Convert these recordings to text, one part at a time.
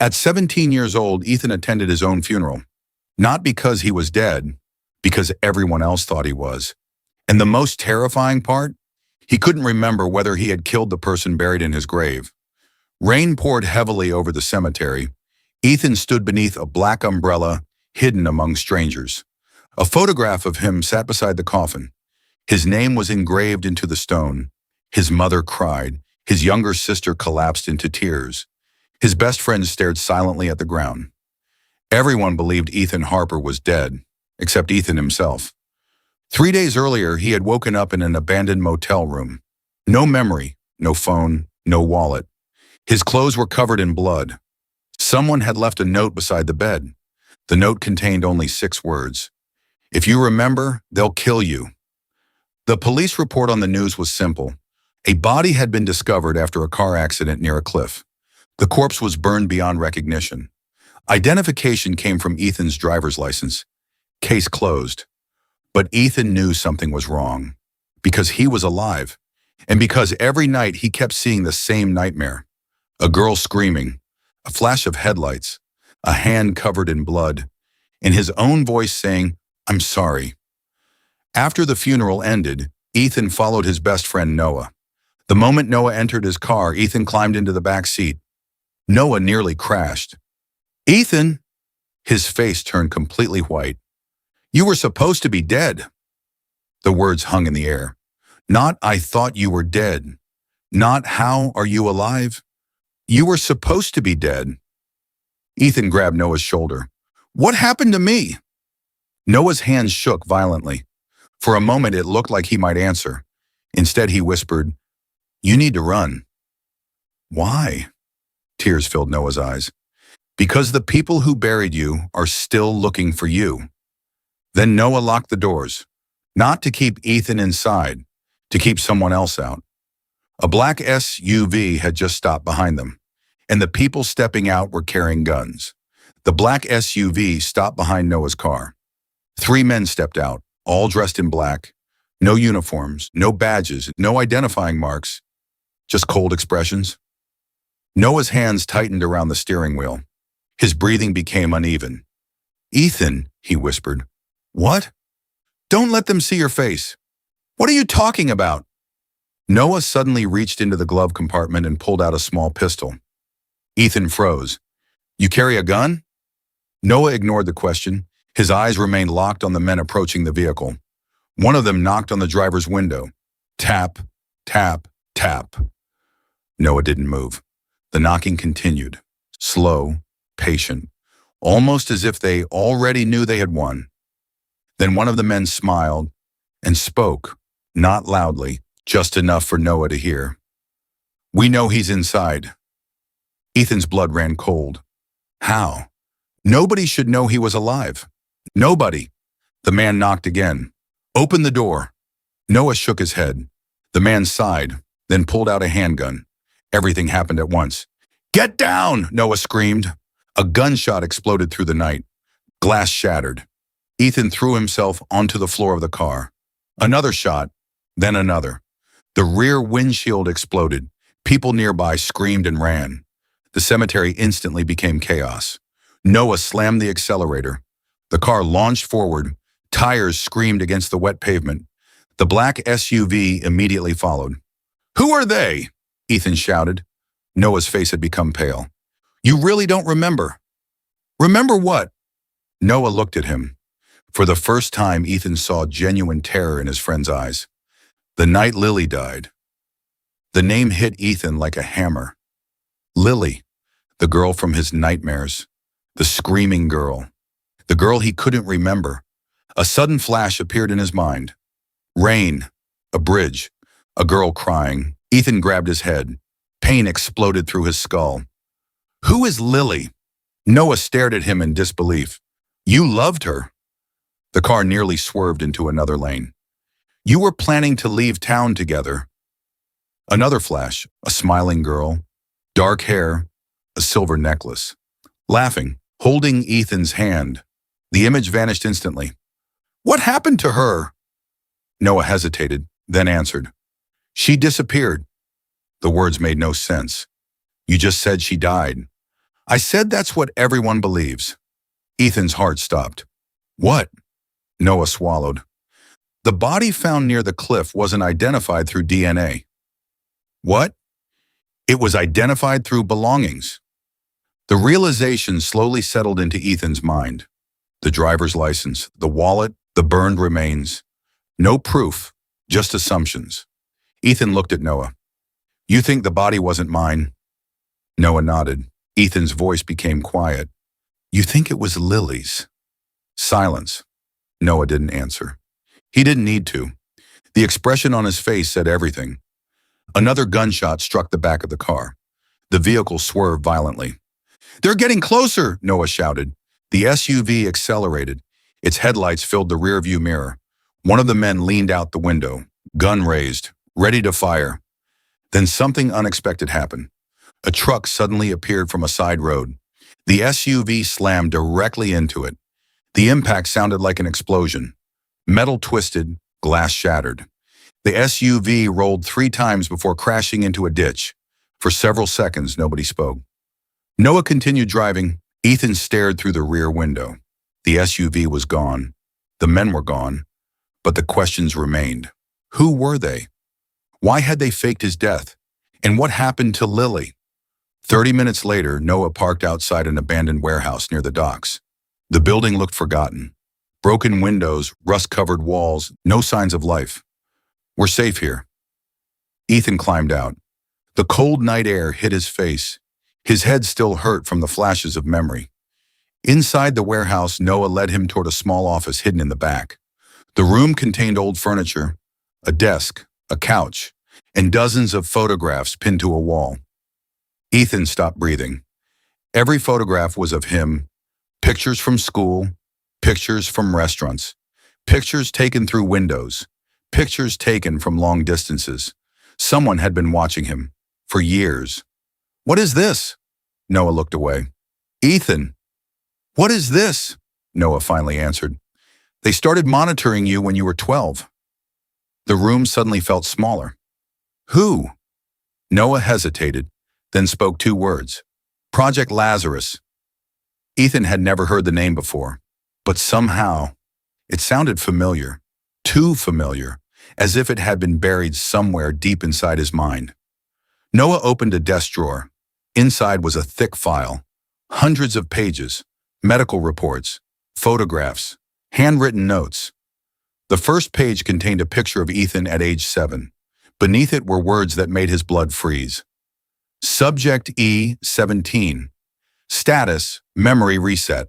At 17 years old, Ethan attended his own funeral. Not because he was dead, because everyone else thought he was. And the most terrifying part? He couldn't remember whether he had killed the person buried in his grave. Rain poured heavily over the cemetery. Ethan stood beneath a black umbrella, hidden among strangers. A photograph of him sat beside the coffin. His name was engraved into the stone. His mother cried. His younger sister collapsed into tears. His best friend stared silently at the ground. Everyone believed Ethan Harper was dead, except Ethan himself. 3 days earlier, he had woken up in an abandoned motel room. No memory, no phone, no wallet. His clothes were covered in blood. Someone had left a note beside the bed. The note contained only 6 words. "If you remember, they'll kill you." The police report on the news was simple. A body had been discovered after a car accident near a cliff. The corpse was burned beyond recognition. Identification came from Ethan's driver's license. Case closed. But Ethan knew something was wrong. Because he was alive. And because every night he kept seeing the same nightmare. A girl screaming. A flash of headlights. A hand covered in blood. And his own voice saying, "I'm sorry." After the funeral ended, Ethan followed his best friend Noah. The moment Noah entered his car, Ethan climbed into the back seat. Noah nearly crashed. "Ethan!" His face turned completely white. "You were supposed to be dead." The words hung in the air. Not "I thought you were dead." Not "How are you alive?" You were supposed to be dead. Ethan grabbed Noah's shoulder. "What happened to me?" Noah's hands shook violently. For a moment, it looked like he might answer. Instead, he whispered, "You need to run." "Why?" Tears filled Noah's eyes. "Because the people who buried you are still looking for you." Then Noah locked the doors, not to keep Ethan inside, to keep someone else out. A black SUV had just stopped behind them, and the people stepping out were carrying guns. The black SUV stopped behind Noah's car. 3 men stepped out, all dressed in black. No uniforms, no badges, no identifying marks, just cold expressions. Noah's hands tightened around the steering wheel. His breathing became uneven. "Ethan," he whispered. "What?" "Don't let them see your face." "What are you talking about?" Noah suddenly reached into the glove compartment and pulled out a small pistol. Ethan froze. "You carry a gun?" Noah ignored the question. His eyes remained locked on the men approaching the vehicle. One of them knocked on the driver's window. Tap, tap, tap. Noah didn't move. The knocking continued. Slow, patient, almost as if they already knew they had won. Then one of the men smiled and spoke, not loudly, just enough for Noah to hear. "We know he's inside." Ethan's blood ran cold. How? Nobody should know he was alive. Nobody. The man knocked again. "Open the door." Noah shook his head. The man sighed, then pulled out a handgun. Everything happened at once. "Get down!" Noah screamed. A gunshot exploded through the night. Glass shattered. Ethan threw himself onto the floor of the car. Another shot, then another. The rear windshield exploded. People nearby screamed and ran. The cemetery instantly became chaos. Noah slammed the accelerator. The car launched forward. Tires screamed against the wet pavement. The black SUV immediately followed. "Who are they?" Ethan shouted. Noah's face had become pale. "You really don't remember?" "Remember what?" Noah looked at him. For the first time, Ethan saw genuine terror in his friend's eyes. The night Lily died. The name hit Ethan like a hammer. Lily, the girl from his nightmares. The screaming girl. The girl he couldn't remember. A sudden flash appeared in his mind. Rain, a bridge, a girl crying. Ethan grabbed his head. Pain exploded through his skull. "Who is Lily?" Noah stared at him in disbelief. "You loved her." The car nearly swerved into another lane. "You were planning to leave town together." Another flash, a smiling girl, dark hair, a silver necklace. Laughing, holding Ethan's hand. The image vanished instantly. "What happened to her?" Noah hesitated, then answered. "She disappeared." The words made no sense. "You just said she died." I said that's what everyone believes. Ethan's heart stopped. What? Noah swallowed. The body found near the cliff wasn't identified through DNA. What? It was identified through belongings. The realization slowly settled into Ethan's mind. The driver's license, the wallet, the burned remains. No proof, just assumptions. Ethan looked at Noah. You think the body wasn't mine? Noah nodded. Ethan's voice became quiet. You think it was Lily's? Silence. Noah didn't answer. He didn't need to. The expression on his face said everything. Another gunshot struck the back of the car. The vehicle swerved violently. They're getting closer, Noah shouted. The SUV accelerated. Its headlights filled the rearview mirror. One of the men leaned out the window, gun raised, ready to fire. Then something unexpected happened. A truck suddenly appeared from a side road. The SUV slammed directly into it. The impact sounded like an explosion. Metal twisted, glass shattered. The SUV rolled 3 times before crashing into a ditch. For several seconds, nobody spoke. Noah continued driving. Ethan stared through the rear window. The SUV was gone. The men were gone. But the questions remained. Who were they? Why had they faked his death? And what happened to Lily? 30 minutes later, Noah parked outside an abandoned warehouse near the docks. The building looked forgotten. Broken windows, rust-covered walls, no signs of life. We're safe here. Ethan climbed out. The cold night air hit his face. His head still hurt from the flashes of memory. Inside the warehouse, Noah led him toward a small office hidden in the back. The room contained old furniture, a desk, a couch, and dozens of photographs pinned to a wall. Ethan stopped breathing. Every photograph was of him. Pictures from school, pictures from restaurants, pictures taken through windows, pictures taken from long distances. Someone had been watching him for years. What is this? Noah looked away. Ethan, what is this? Noah finally answered. They started monitoring you when you were 12. The room suddenly felt smaller. Who? Noah hesitated, then spoke 2 words. Project Lazarus. Ethan had never heard the name before, but somehow it sounded familiar, too familiar, as if it had been buried somewhere deep inside his mind. Noah opened a desk drawer. Inside was a thick file, hundreds of pages, medical reports, photographs, handwritten notes. The first page contained a picture of Ethan at age 7. Beneath it were words that made his blood freeze. Subject E17. Status, memory reset.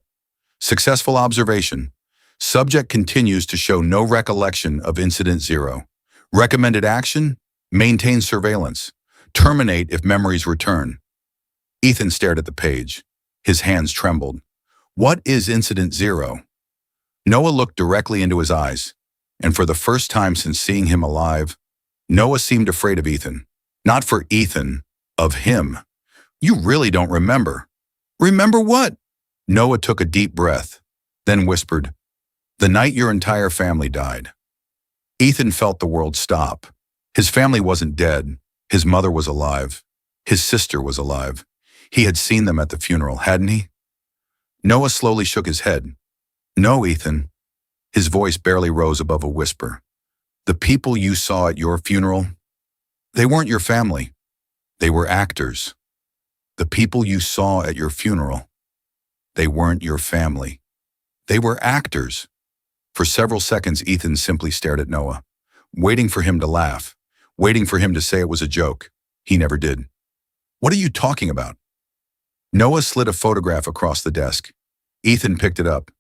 Successful observation. Subject continues to show no recollection of Incident 0. Recommended action, maintain surveillance. Terminate if memories return. Ethan stared at the page. His hands trembled. What is Incident 0? Noah looked directly into his eyes, and for the first time since seeing him alive, Noah seemed afraid of Ethan. Not for Ethan, of him. You really don't remember. Remember what? Noah took a deep breath, then whispered, the night your entire family died. Ethan felt the world stop. His family wasn't dead. His mother was alive. His sister was alive. He had seen them at the funeral, hadn't he? Noah slowly shook his head. No, Ethan. His voice barely rose above a whisper. The people you saw at your funeral, they weren't your family. They were actors. The people you saw at your funeral, they weren't your family. They were actors. For several seconds, Ethan simply stared at Noah, waiting for him to laugh, waiting for him to say it was a joke. He never did. What are you talking about? Noah slid a photograph across the desk. Ethan picked it up.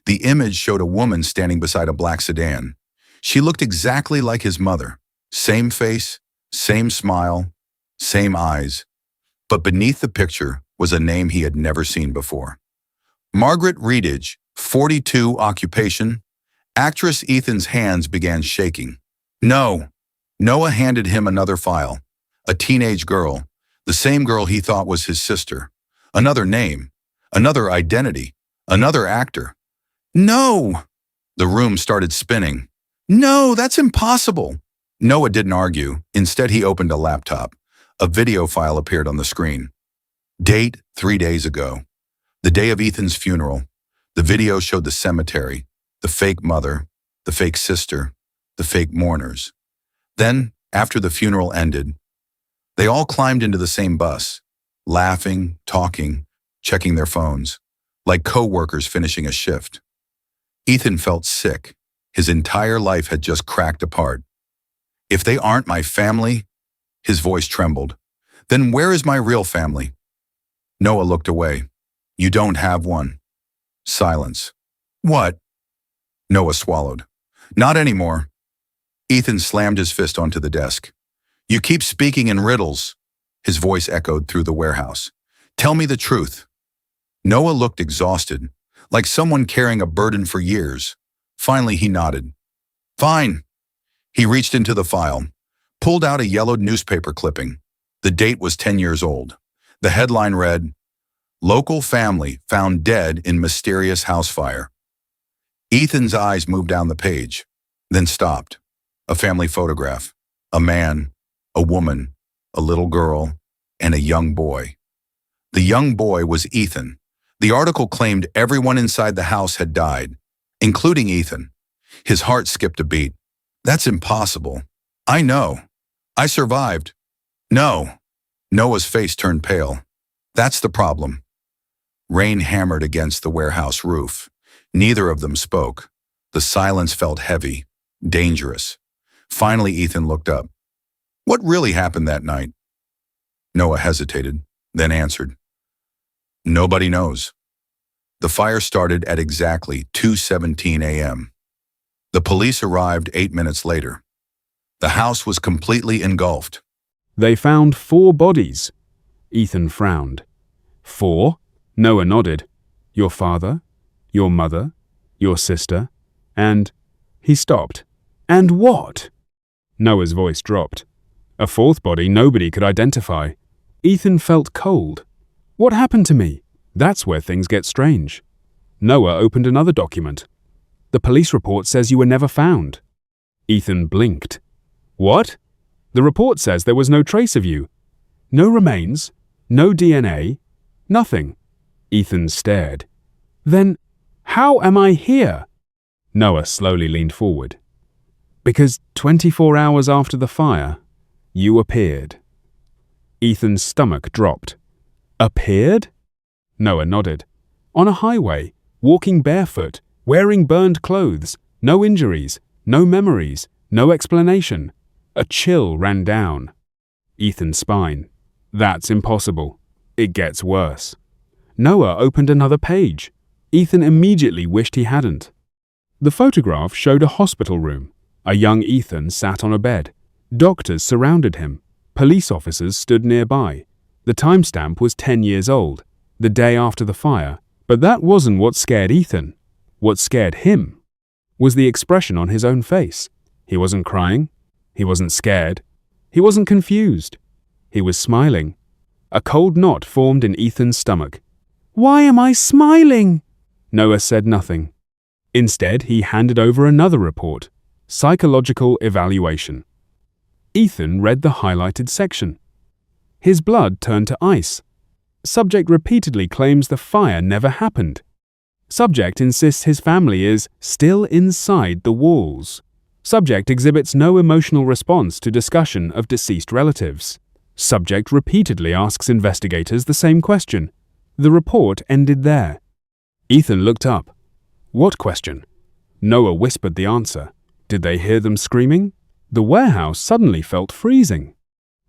The image showed a woman standing beside a black sedan. She looked exactly like his mother. Same face, same smile, same eyes. But beneath the picture was a name he had never seen before. Margaret Reedage, 42, occupation. Actress. Ethan's hands began shaking. No. Noah handed him another file. A teenage girl, the same girl he thought was his sister. Another name, another identity, another actor. No! The room started spinning. No, that's impossible. Noah didn't argue. Instead, he opened a laptop. A video file appeared on the screen. Date 3 days ago. The day of Ethan's funeral. The video showed the cemetery, the fake mother, the fake sister, the fake mourners. Then, after the funeral ended, they all climbed into the same bus, laughing, talking, checking their phones, like co-workers finishing a shift. Ethan felt sick. His entire life had just cracked apart. If they aren't my family, his voice trembled, then where is my real family? Noah looked away. You don't have one. Silence. What? Noah swallowed. Not anymore. Ethan slammed his fist onto the desk. You keep speaking in riddles. His voice echoed through the warehouse. Tell me the truth. Noah looked exhausted, like someone carrying a burden for years. Finally, he nodded. Fine. He reached into the file, pulled out a yellowed newspaper clipping. The date was 10 years old. The headline read, Local family found dead in mysterious house fire. Ethan's eyes moved down the page, then stopped. A family photograph. A man, a woman, a little girl, and a young boy. The young boy was Ethan. The article claimed everyone inside the house had died, including Ethan. His heart skipped a beat. That's impossible. I know. I survived. No. Noah's face turned pale. That's the problem. Rain hammered against the warehouse roof. Neither of them spoke. The silence felt heavy, dangerous. Finally, Ethan looked up. What really happened that night? Noah hesitated, then answered. Nobody knows. The fire started at exactly 2:17 a.m. The police arrived 8 minutes later. The house was completely engulfed. They found 4 bodies. Ethan frowned. 4? Noah nodded. Your father, your mother, your sister, and... He stopped. And what? Noah's voice dropped. A 4th body nobody could identify. Ethan felt cold. What happened to me? That's where things get strange. Noah opened another document. The police report says you were never found. Ethan blinked. What? The report says there was no trace of you. No remains, no DNA, nothing. Ethan stared. Then, how am I here? Noah slowly leaned forward. Because 24 hours after the fire, you appeared. Ethan's stomach dropped. Appeared? Noah nodded. On a highway, walking barefoot, wearing burned clothes, no injuries, no memories, no explanation. A chill ran down Ethan's spine. That's impossible. It gets worse. Noah opened another page. Ethan immediately wished he hadn't. The photograph showed a hospital room. A young Ethan sat on a bed. Doctors surrounded him. Police officers stood nearby. The timestamp was 10 years old, the day after the fire. But that wasn't what scared Ethan. What scared him was the expression on his own face. He wasn't crying. He wasn't scared. He wasn't confused. He was smiling. A cold knot formed in Ethan's stomach. Why am I smiling? Noah said nothing. Instead, he handed over another report, Psychological Evaluation. Ethan read the highlighted section. His blood turned to ice. Subject repeatedly claims the fire never happened. Subject insists his family is still inside the walls. Subject exhibits no emotional response to discussion of deceased relatives. Subject repeatedly asks investigators the same question. The report ended there. Ethan looked up. What question? Noah whispered the answer. Did they hear them screaming? The warehouse suddenly felt freezing.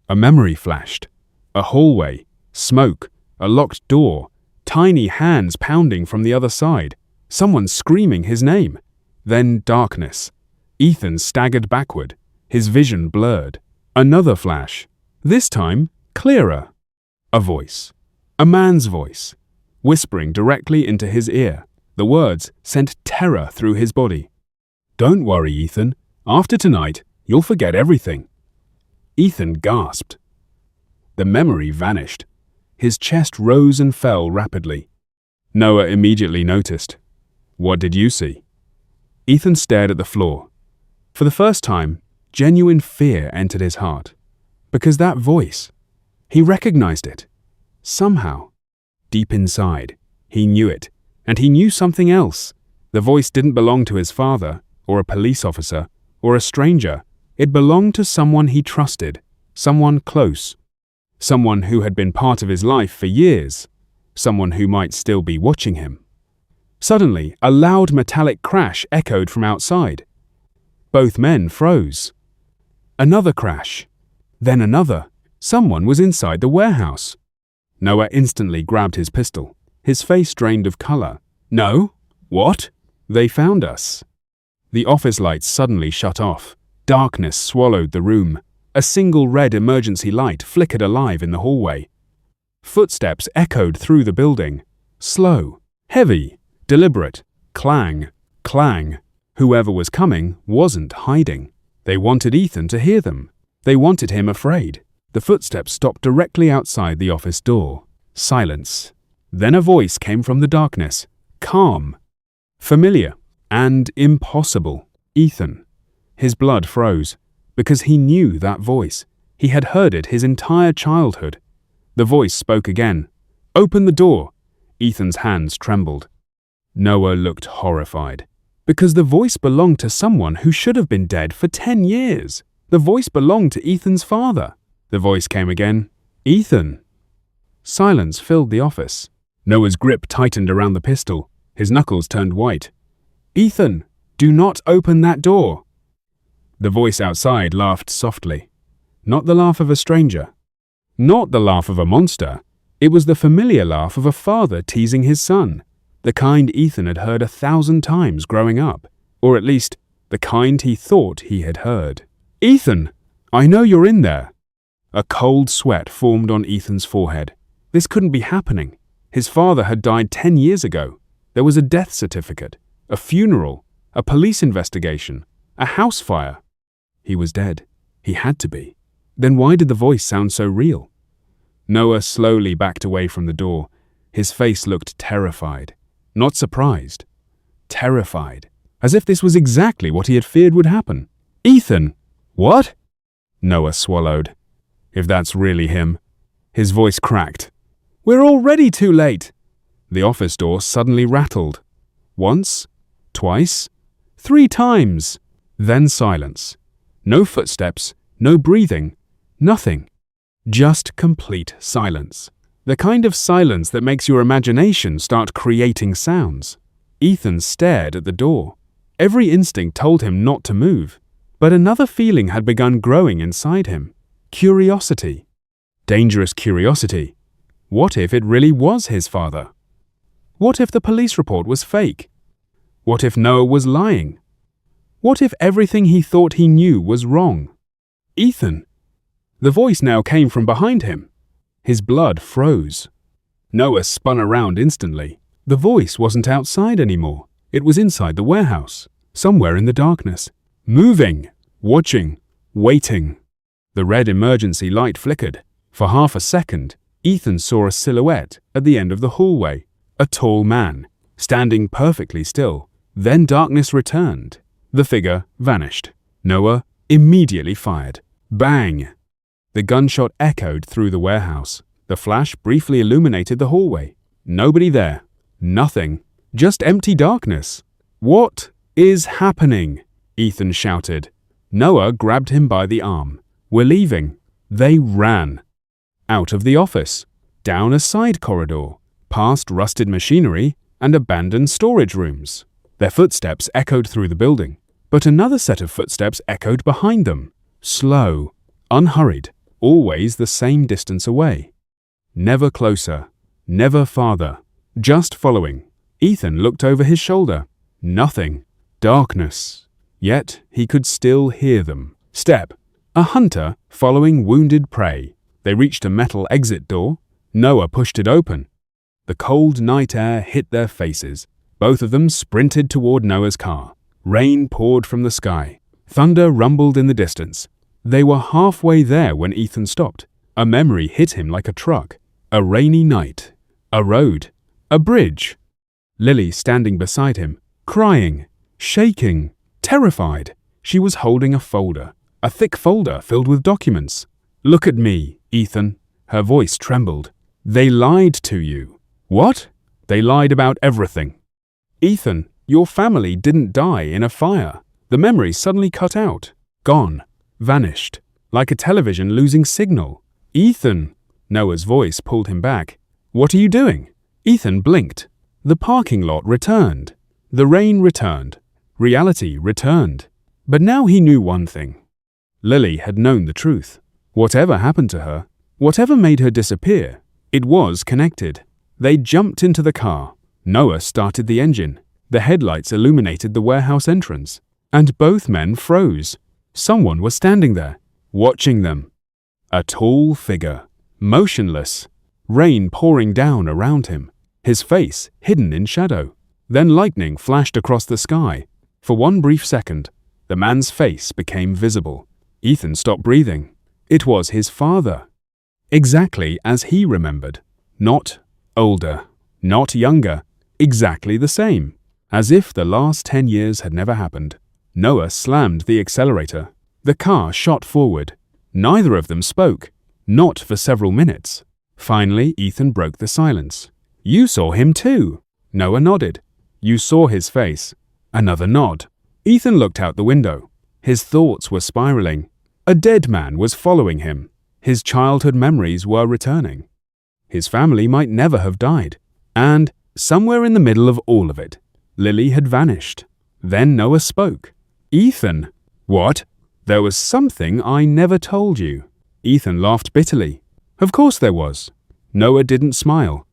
A memory flashed. A hallway, smoke, a locked door, tiny hands pounding from the other side, someone screaming his name. Then darkness. Ethan staggered backward, his vision blurred. Another flash. This time, clearer. A voice. A man's voice, whispering directly into his ear. The words sent terror through his body. Don't worry, Ethan. After tonight, you'll forget everything. Ethan gasped. The memory vanished. His chest rose and fell rapidly. Noah immediately noticed. What did you see? Ethan stared at the floor. For the first time, genuine fear entered his heart. Because that voice, he recognized it. Somehow, deep inside, he knew it, and he knew something else. The voice didn't belong to his father, or a police officer, or a stranger. It belonged to someone he trusted, someone close, someone who had been part of his life for years, someone who might still be watching him. Suddenly, a loud metallic crash echoed from outside. Both men froze. Another crash. Then another. Someone was inside the warehouse. Noah instantly grabbed his pistol, his face drained of color. No? What? They found us. The office lights suddenly shut off. Darkness swallowed the room. A single red emergency light flickered alive in the hallway. Footsteps echoed through the building. Slow, heavy, deliberate. Clang, clang. Whoever was coming wasn't hiding. They wanted Ethan to hear them. They wanted him afraid. The footsteps stopped directly outside the office door. Silence. Then a voice came from the darkness. Calm. Familiar. And impossible. Ethan. His blood froze, because he knew that voice. He had heard it his entire childhood. The voice spoke again. Open the door. Ethan's hands trembled. Noah looked horrified, because the voice belonged to someone who should have been dead for 10 years. The voice belonged to Ethan's father. The voice came again. Ethan. Silence filled the office. Noah's grip tightened around the pistol. His knuckles turned white. Ethan, do not open that door. The voice outside laughed softly. Not the laugh of a stranger. Not the laugh of a monster. It was the familiar laugh of a father teasing his son. The kind Ethan had heard 1,000 times growing up. Or at least, the kind he thought he had heard. Ethan, I know you're in there. A cold sweat formed on Ethan's forehead. This couldn't be happening. His father had died 10 years ago. There was a death certificate, a funeral, a police investigation, a house fire. He was dead. He had to be. Then why did the voice sound so real? Noah slowly backed away from the door. His face looked terrified. Not surprised. Terrified. As if this was exactly what he had feared would happen. Ethan! What? Noah swallowed. If that's really him. His voice cracked. We're already too late. The office door suddenly rattled. Once, twice, 3 times. Then silence. No footsteps, no breathing, nothing. Just complete silence. The kind of silence that makes your imagination start creating sounds. Ethan stared at the door. Every instinct told him not to move. But another feeling had begun growing inside him. Curiosity. Dangerous curiosity. What if it really was his father? What if the police report was fake? What if Noah was lying? What if everything he thought he knew was wrong? Ethan. The voice now came from behind him. His blood froze. Noah spun around instantly. The voice wasn't outside anymore. It was inside the warehouse, somewhere in the darkness. Moving, watching, waiting. The red emergency light flickered. For half a second, Ethan saw a silhouette at the end of the hallway. A tall man, standing perfectly still. Then darkness returned. The figure vanished. Noah immediately fired. Bang! The gunshot echoed through the warehouse. The flash briefly illuminated the hallway. Nobody there. Nothing. Just empty darkness. What is happening? Ethan shouted. Noah grabbed him by the arm. We're leaving. They ran. Out of the office. Down a side corridor. Past rusted machinery and abandoned storage rooms. Their footsteps echoed through the building, but another set of footsteps echoed behind them. Slow, unhurried, always the same distance away. Never closer, never farther, just following. Ethan looked over his shoulder. Nothing. Darkness. Yet he could still hear them. Step. A hunter following wounded prey. They reached a metal exit door. Noah pushed it open. The cold night air hit their faces. Both of them sprinted toward Noah's car. Rain poured from the sky. Thunder rumbled in the distance. They were halfway there when Ethan stopped. A memory hit him like a truck. A rainy night. A road. A bridge. Lily standing beside him, crying, shaking, terrified. She was holding a folder. A thick folder filled with documents. Look at me, Ethan. Her voice trembled. They lied to you. What? They lied about everything. Ethan, your family didn't die in a fire. The memory suddenly cut out. Gone. Vanished. Like a television losing signal. Ethan! Noah's voice pulled him back. What are you doing? Ethan blinked. The parking lot returned. The rain returned. Reality returned. But now he knew one thing. Lily had known the truth. Whatever happened to her, whatever made her disappear, it was connected. They jumped into the car. Noah started the engine. The headlights illuminated the warehouse entrance. And both men froze. Someone was standing there, watching them. A tall figure, motionless, rain pouring down around him, his face hidden in shadow. Then lightning flashed across the sky. For one brief second, the man's face became visible. Ethan stopped breathing. It was his father. Exactly as he remembered. Not older, not younger, exactly the same. As if the last 10 years had never happened. Noah slammed the accelerator. The car shot forward. Neither of them spoke. Not for several minutes. Finally, Ethan broke the silence. You saw him too. Noah nodded. You saw his face. Another nod. Ethan looked out the window. His thoughts were spiraling. A dead man was following him. His childhood memories were returning. His family might never have died. And, somewhere in the middle of all of it, Lily had vanished. Then Noah spoke. Ethan! What? There was something I never told you. Ethan laughed bitterly. Of course there was. Noah didn't smile.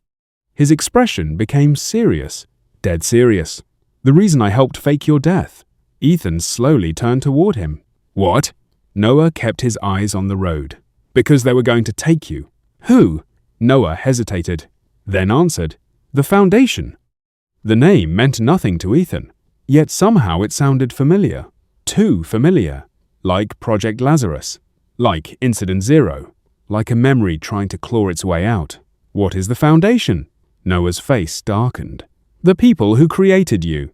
His expression became serious. Dead serious. The reason I helped fake your death. Ethan slowly turned toward him. What? Noah kept his eyes on the road. Because they were going to take you. Who? Noah hesitated, then answered. The Foundation. The name meant nothing to Ethan, yet somehow it sounded familiar. Too familiar. Like Project Lazarus. Like Incident Zero. Like a memory trying to claw its way out. What is the Foundation? Noah's face darkened. The people who created you.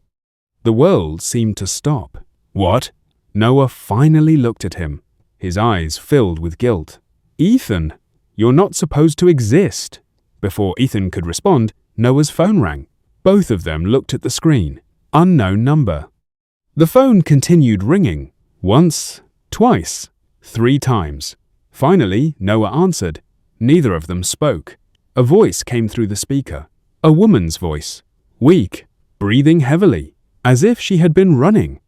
The world seemed to stop. What? Noah finally looked at him, his eyes filled with guilt. Ethan, you're not supposed to exist. Before Ethan could respond, Noah's phone rang. Both of them looked at the screen. Unknown number. The phone continued ringing. Once, twice, 3 times. Finally, Noah answered. Neither of them spoke. A voice came through the speaker. A woman's voice. Weak, breathing heavily, as if she had been running.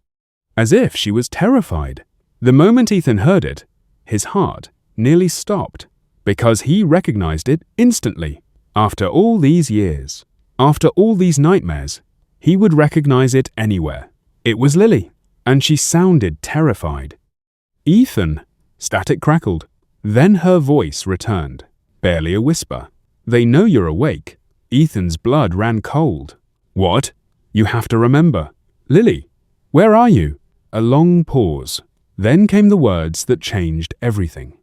As if she was terrified. The moment Ethan heard it, his heart nearly stopped, because he recognized it instantly. After all these years, after all these nightmares, he would recognize it anywhere. It was Lily, and she sounded terrified. Ethan! Static crackled. Then her voice returned, barely a whisper. They know you're awake. Ethan's blood ran cold. What? You have to remember. Lily, where are you? A long pause. Then came the words that changed everything.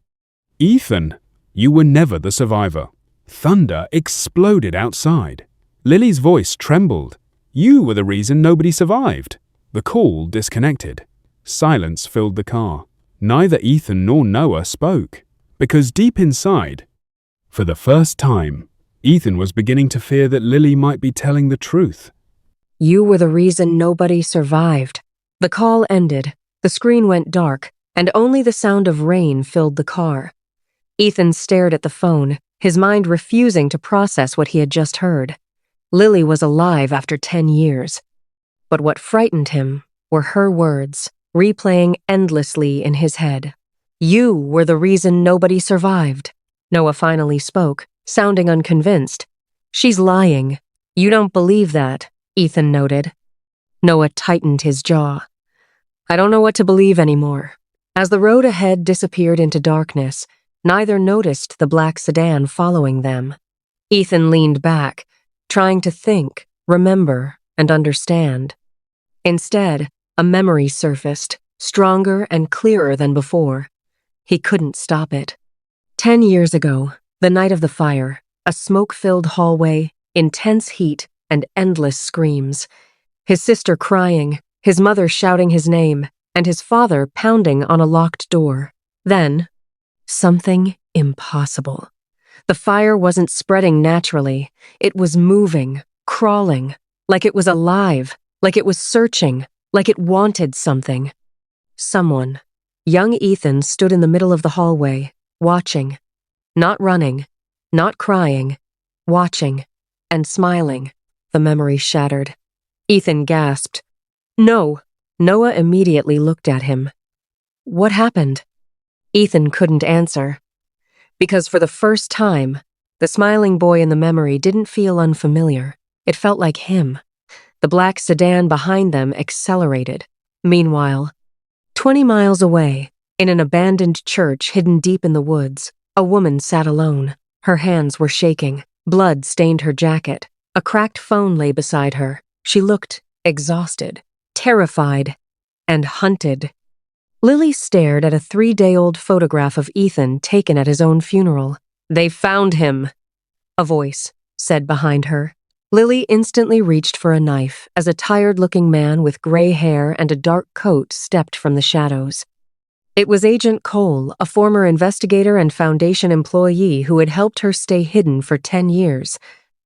Ethan, you were never the survivor. Thunder exploded outside. Lily's voice trembled. You were the reason nobody survived. The call disconnected. Silence filled the car. Neither Ethan nor Noah spoke, because deep inside, for the first time, Ethan was beginning to fear that Lily might be telling the truth. You were the reason nobody survived. The call ended, the screen went dark, and only the sound of rain filled the car. Ethan stared at the phone, his mind refusing to process what he had just heard. Lily was alive after 10 years. But what frightened him were her words, replaying endlessly in his head. You were the reason nobody survived. Noah finally spoke, sounding unconvinced. She's lying. You don't believe that, Ethan noted. Noah tightened his jaw. I don't know what to believe anymore. As the road ahead disappeared into darkness, neither noticed the black sedan following them. Ethan leaned back, trying to think, remember, and understand. Instead, a memory surfaced, stronger and clearer than before. He couldn't stop it. 10 years ago, the night of the fire, a smoke-filled hallway, intense heat, and endless screams. His sister crying, his mother shouting his name, and his father pounding on a locked door. Then, something impossible. The fire wasn't spreading naturally. It was moving, crawling, like it was alive, like it was searching, like it wanted something. Someone. Young Ethan stood in the middle of the hallway, watching. Not running, not crying, watching, and smiling. The memory shattered. Ethan gasped. No. Noah immediately looked at him. What happened? Ethan couldn't answer. Because for the first time, the smiling boy in the memory didn't feel unfamiliar. It felt like him. The black sedan behind them accelerated. Meanwhile, 20 miles away, in an abandoned church hidden deep in the woods, a woman sat alone. Her hands were shaking. Blood stained her jacket. A cracked phone lay beside her. She looked exhausted, terrified, and hunted. Lily stared at a 3-day-old photograph of Ethan taken at his own funeral. They found him, a voice said behind her. Lily instantly reached for a knife as a tired-looking man with gray hair and a dark coat stepped from the shadows. It was Agent Cole, a former investigator and Foundation employee who had helped her stay hidden for 10 years,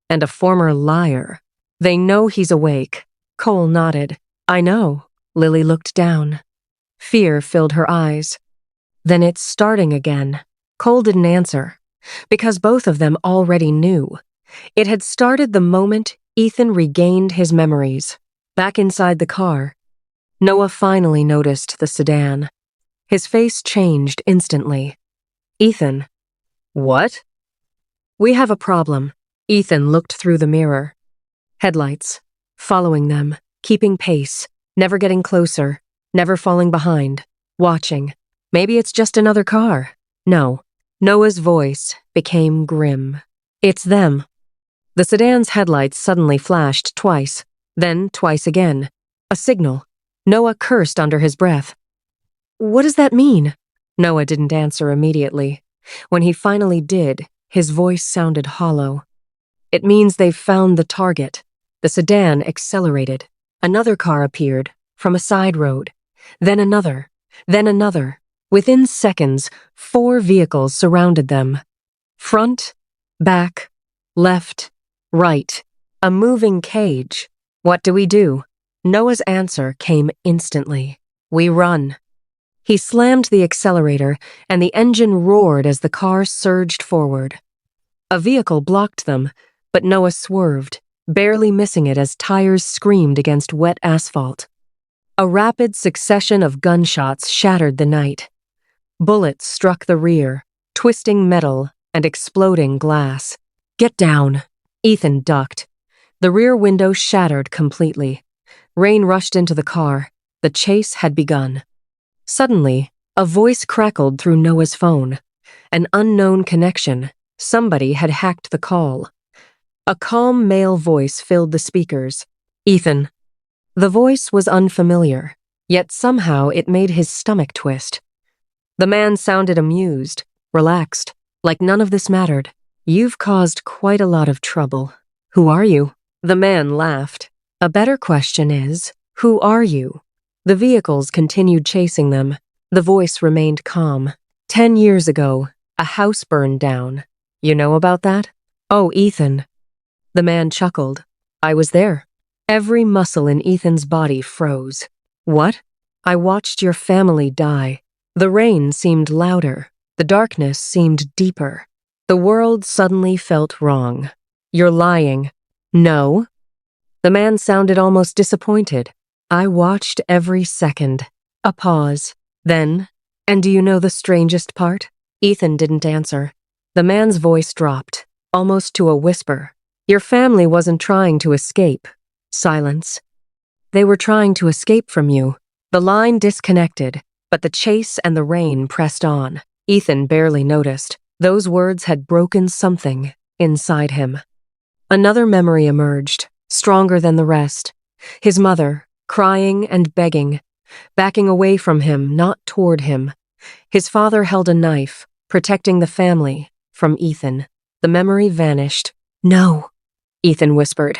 and a former liar. They know he's awake. Cole nodded. I know. Lily looked down. Fear filled her eyes. Then it's starting again. Cole didn't answer, because both of them already knew. It had started the moment Ethan regained his memories. Back inside the car, Noah finally noticed the sedan. His face changed instantly. Ethan. What? We have a problem. Ethan looked through the mirror. Headlights. Following them, keeping pace, never getting closer, never falling behind, watching. Maybe it's just another car. No. Noah's voice became grim. It's them. The sedan's headlights suddenly flashed twice, then twice again. A signal. Noah cursed under his breath. What does that mean? Noah didn't answer immediately. When he finally did, his voice sounded hollow. It means they've found the target. The sedan accelerated. Another car appeared, from a side road. Then another. Then another. Within seconds, 4 vehicles surrounded them. Front, back, left, right. A moving cage. What do we do? Noah's answer came instantly. We run. He slammed the accelerator, and the engine roared as the car surged forward. A vehicle blocked them, but Noah swerved, barely missing it as tires screamed against wet asphalt. A rapid succession of gunshots shattered the night. Bullets struck the rear, twisting metal and exploding glass. Get down. Ethan ducked. The rear window shattered completely. Rain rushed into the car. The chase had begun. Suddenly, a voice crackled through Noah's phone. An unknown connection. Somebody had hacked the call. A calm male voice filled the speakers. Ethan. The voice was unfamiliar, yet somehow it made his stomach twist. The man sounded amused, relaxed, like none of this mattered. You've caused quite a lot of trouble. Who are you? The man laughed. A better question is, who are you? The vehicles continued chasing them. The voice remained calm. 10 years ago, a house burned down. You know about that? Oh, Ethan. The man chuckled. I was there. Every muscle in Ethan's body froze. What? I watched your family die. The rain seemed louder. The darkness seemed deeper. The world suddenly felt wrong. You're lying. No. The man sounded almost disappointed. I watched every second. A pause. Then, and do you know the strangest part? Ethan didn't answer. The man's voice dropped, almost to a whisper. Your family wasn't trying to escape. Silence. They were trying to escape from you. The line disconnected, but the chase and the rain pressed on. Ethan barely noticed. Those words had broken something inside him. Another memory emerged, stronger than the rest. His mother, crying and begging, backing away from him, not toward him. His father held a knife, protecting the family from Ethan. The memory vanished. No, Ethan whispered.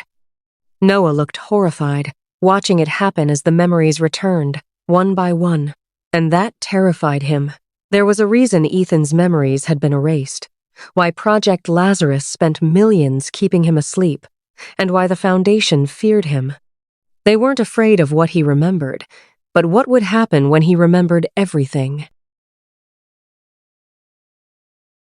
Noah looked horrified, watching it happen as the memories returned, one by one. And that terrified him. There was a reason Ethan's memories had been erased. why Project Lazarus spent millions keeping him asleep, and why the Foundation feared him. They weren't afraid of what he remembered, but what would happen when he remembered everything?